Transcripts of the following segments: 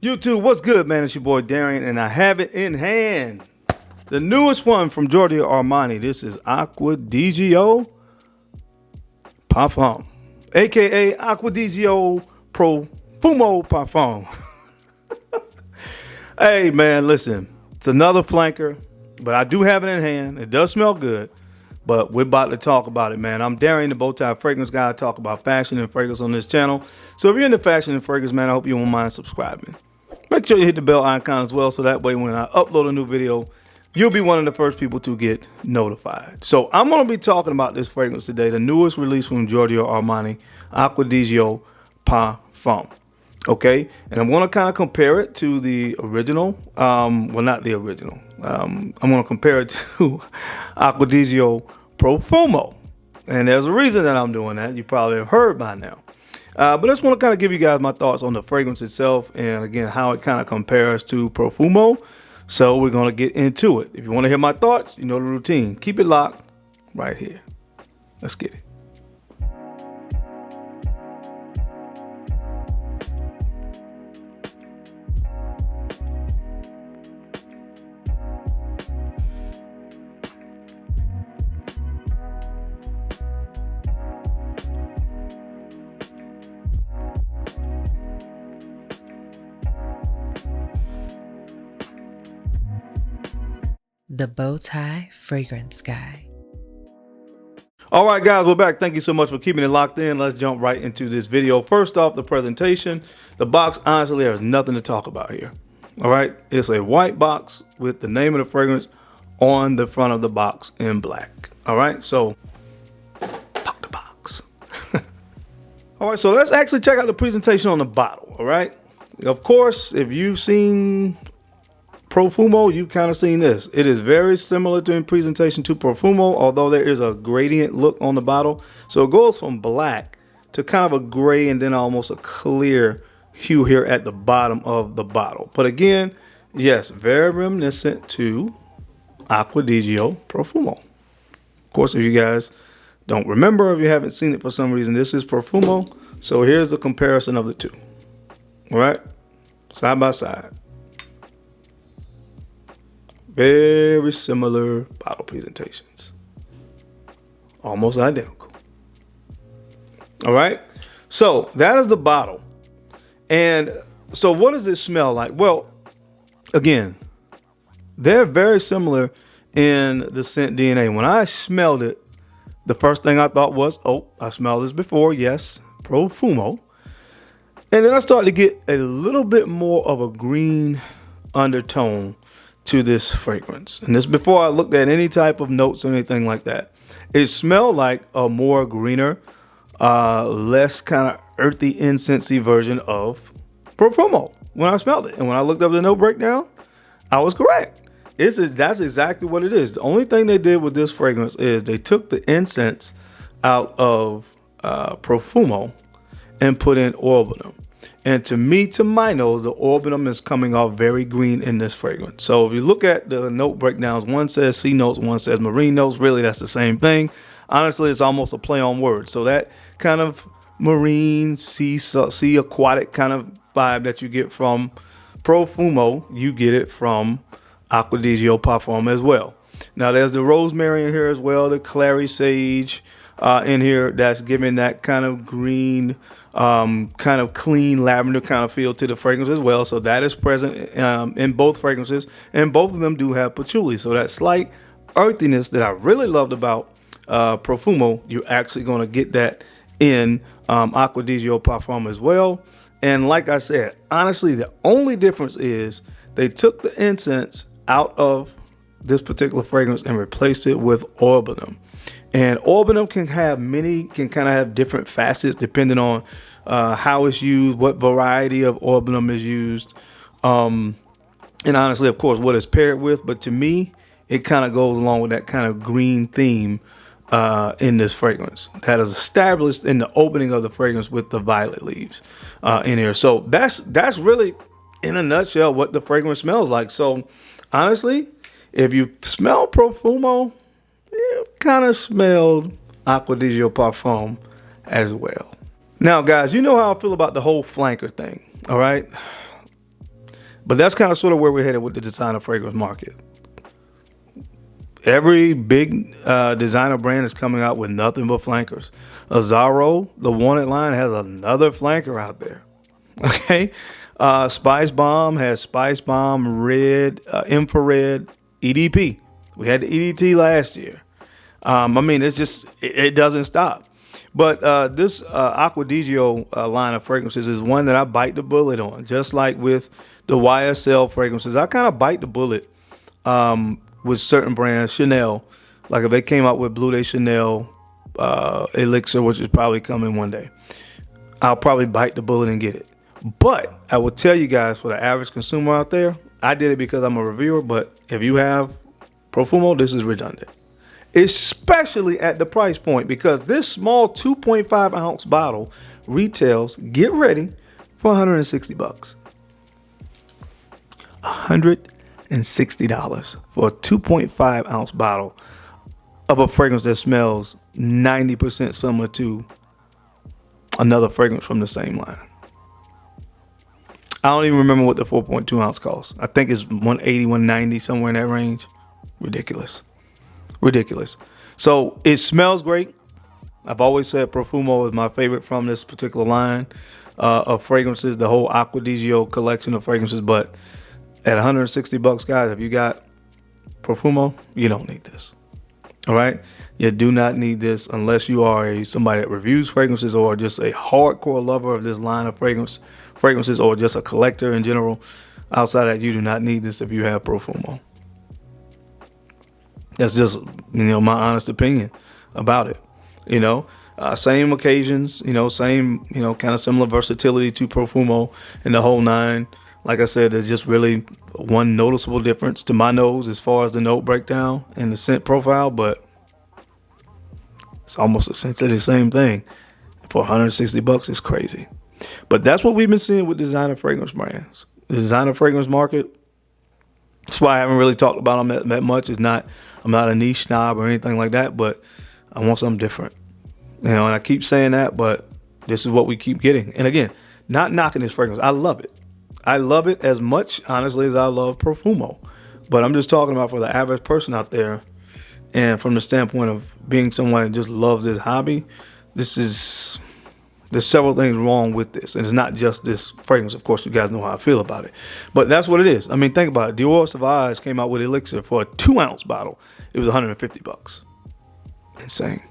YouTube, what's good, man? It's your boy Darian, and I have it in hand. The newest one from Giorgio Armani. This is Acqua Di Gio Parfum, aka Acqua Di Gio Profumo Parfum. Hey, man, listen. It's another flanker, but I do have it in hand. It does smell good, but we're about to talk about it, man. I'm Darian, the Bowtie Fragrance Guy. I talk about fashion and fragrance on this channel. So if you're into fashion and fragrance, man, I hope you won't mind subscribing. Make sure you hit the bell icon as well, so that way when I upload a new video, you'll be one of the first people to get notified. So I'm going to be talking about this fragrance today, the newest release from Giorgio Armani, Acqua Di Gio Parfum. Okay, and I'm going to kind of compare it to the original. Well, not the original. I'm going to compare it to Acqua Di Gio Profumo. And there's a reason that I'm doing that. You probably have heard by now. But I just want to kind of give you guys my thoughts on the fragrance itself and, again, how it kind of compares to Profumo. So we're going to get into it. If you want to hear my thoughts, you know the routine. Keep it locked right here. Let's get it. The Bowtie Fragrance Guy. All right, guys, we're back. Thank you so much for keeping it locked in. Let's jump right into this video. First off, the presentation. The box, honestly, there's nothing to talk about here. All right, it's a white box with the name of the fragrance on the front of the box in black. All right, so pop the box. All right, so let's actually check out the presentation on the bottle. All right, of course, if you've seen Profumo, you've kind of seen this. It is very similar to in presentation to Profumo, although there is a gradient look on the bottle. So it goes from black to kind of a gray and then almost a clear hue here at the bottom of the bottle. But again, yes, very reminiscent to Acqua Di Gio Profumo. Of course, if you guys don't remember, if you haven't seen it for some reason, this is Profumo. So here's the comparison of the two. All right, side by side. Very similar bottle presentations. Almost identical. All right. So that is the bottle. And so what does it smell like? Well, again, they're very similar in the scent DNA. When I smelled it, the first thing I thought was, oh, I smelled this before. Yes, Profumo. And then I started to get a little bit more of a green undertone to this fragrance. And this before I looked at any type of notes or anything like that. It smelled like a more greener, less kind of earthy, incensey version of Profumo when I smelled it. And when I looked up the note breakdown, I was correct. That's exactly what it is. The only thing they did with this fragrance is they took the incense out of Profumo and put in Orbinum. And to me, to my nose, the Orbinum is coming off very green in this fragrance. So if you look at the note breakdowns, one says sea notes, one says marine notes. Really, that's the same thing. Honestly, it's almost a play on words. So that kind of marine, sea aquatic kind of vibe that you get from Profumo, you get it from Acqua Di Gio Parfum as well. Now, there's the rosemary in here as well, the clary sage in here that's giving that kind of green, kind of clean lavender kind of feel to the fragrance as well. So that is present in both fragrances, and both of them do have patchouli. So that slight earthiness that I really loved about Profumo, you're actually going to get that in Acqua Di Gio Parfum as well. And like I said, honestly, the only difference is they took the incense out of this particular fragrance and replaced it with Orbinum. And Orbinum can kind of have different facets depending on how it's used, what variety of Orbinum is used, and honestly, of course, what it's paired with. But to me, it kind of goes along with that kind of green theme in this fragrance that is established in the opening of the fragrance with the violet leaves in here. So that's really, in a nutshell, what the fragrance smells like. So honestly, if you smell Profumo, you kind of smelled Acqua Di Gio Parfum as well. Now, guys, you know how I feel about the whole flanker thing, all right? But that's kind of sort of where we're headed with the designer fragrance market. Every big designer brand is coming out with nothing but flankers. Azzaro, the Wanted line, has another flanker out there. Okay. Spice Bomb has Spice Bomb Red, Infrared, EDP. We had the EDT last year. I mean, it's just, it doesn't stop. But this Acqua Di Gio line of fragrances is one that I bite the bullet on. Just like with the YSL fragrances, I kind of bite the bullet with certain brands. Chanel, like if they came out with Blue Day Chanel Elixir, which is probably coming one day, I'll probably bite the bullet and get it. But I will tell you guys, for the average consumer out there, I did it because I'm a reviewer. But if you have Profumo, this is redundant, especially at the price point, because this small 2.5 ounce bottle retails, get ready, for 160 bucks. $160 for a 2.5 ounce bottle of a fragrance that smells 90% similar to another fragrance from the same line. I don't even remember what the 4.2 ounce costs. I think it's 180, 190, somewhere in that range. Ridiculous. So it smells great. I've always said Profumo is my favorite from this particular line of fragrances, the whole Acqua Di Gio collection of fragrances. But at 160 bucks, guys, if you got Profumo, you don't need this. All right. You do not need this unless you are somebody that reviews fragrances or just a hardcore lover of this line of fragrances or just a collector in general. Outside of that, you do not need this if you have Profumo. That's just, my honest opinion about it. Same occasions, same, kind of similar versatility to Profumo and the whole nine. Like I said, there's just really one noticeable difference to my nose as far as the note breakdown and the scent profile, but it's almost essentially the same thing. For 160 bucks, it's crazy. But that's what we've been seeing with designer fragrance brands. The designer fragrance market, that's why I haven't really talked about them that much. I'm not a niche snob or anything like that, but I want something different. And I keep saying that, but this is what we keep getting. And again, not knocking this fragrance. I love it. I love it as much, honestly, as I love Profumo. But I'm just talking about for the average person out there, and from the standpoint of being someone that just loves this hobby, there's several things wrong with this. And it's not just this fragrance. Of course, you guys know how I feel about it. But that's what it is. I mean, think about it. Dior Sauvage came out with Elixir for a 2 ounce bottle. It was 150 bucks. Insane.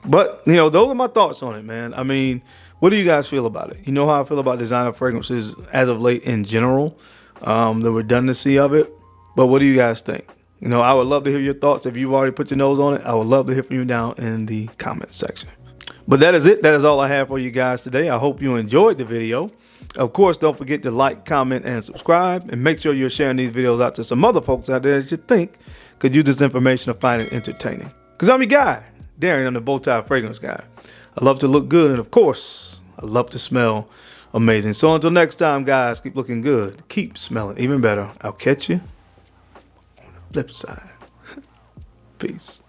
But, those are my thoughts on it, man. I mean, what do you guys feel about it? You know how I feel about designer fragrances as of late in general, the redundancy of it. But what do you guys think? I would love to hear your thoughts. If you've already put your nose on it, I would love to hear from you down in the comment section. But that is it. That is all I have for you guys today. I hope you enjoyed the video. Of course, don't forget to like, comment, and subscribe. And make sure you're sharing these videos out to some other folks out there that you think could use this information or find it entertaining. Because I'm your guy, Darren. I'm the Bowtie Fragrance Guy. I love to look good, and of course, I love to smell amazing. So until next time, guys, keep looking good. Keep smelling even better. I'll catch you on the flip side. Peace.